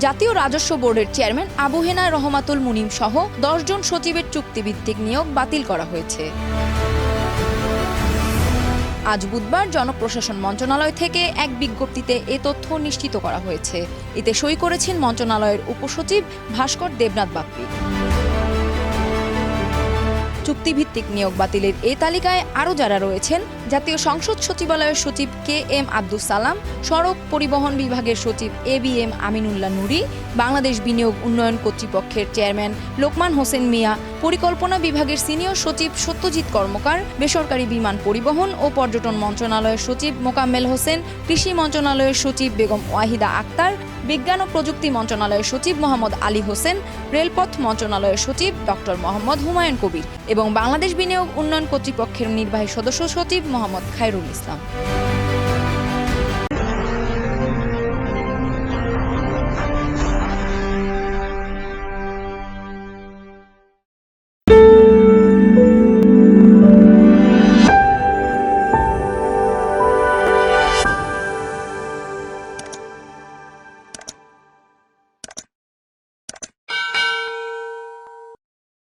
জাতীয় রাজস্ব বোর্ডের চেয়ারম্যান আবু হেনা রহমাতুল মুনিম সহ 10 জন সচিবের চুক্তিভিত্তিক নিয়োগ বাতিল করা হয়েছে। আজ বুধবার জনপ্রশাসন মন্ত্রণালয় থেকে এক বিজ্ঞপ্তিতে এ তথ্য নিশ্চিত করা হয়েছে। এতে সই করেছেন মন্ত্রণালয়ের উপসচিব ভাস্কর দেবনাথ বাপ্পী। চুক্তিভিত্তিক নিয়োগ বাতিলের এই তালিকায় আরও যারা রয়েছেন: জাতীয় সংসদ সচিবালয়ের সচিব KM আব্দুস সালাম, সড়ক পরিবহন বিভাগের সচিব ABM আমিনুল্লাহ নুরি, বাংলাদেশ বিনিয়োগ উন্নয়ন কর্তৃপক্ষের চেয়ারম্যান লোকমান হোসেন মিয়া, পরিকল্পনা বিভাগের সিনিয়র সচিব সত্যজিৎ কর্মকার, বেসরকারি বিমান পরিবহন ও পর্যটন মন্ত্রণালয়ের সচিব মোকাম্মেল হোসেন, কৃষি মন্ত্রণালয়ের সচিব বেগম ওয়াহিদা আক্তার, বিজ্ঞান ও প্রযুক্তি মন্ত্রণালয়ের সচিব মোহাম্মদ আলী হোসেন, রেলপথ মন্ত্রণালয়ের সচিব ডক্টর মোহাম্মদ হুমায়ুন কবির এবং বাংলাদেশ বিনিয়োগ উন্নয়ন কর্তৃপক্ষের নির্বাহী সদস্য সচিব মোহাম্মদ খায়রুল ইসলাম।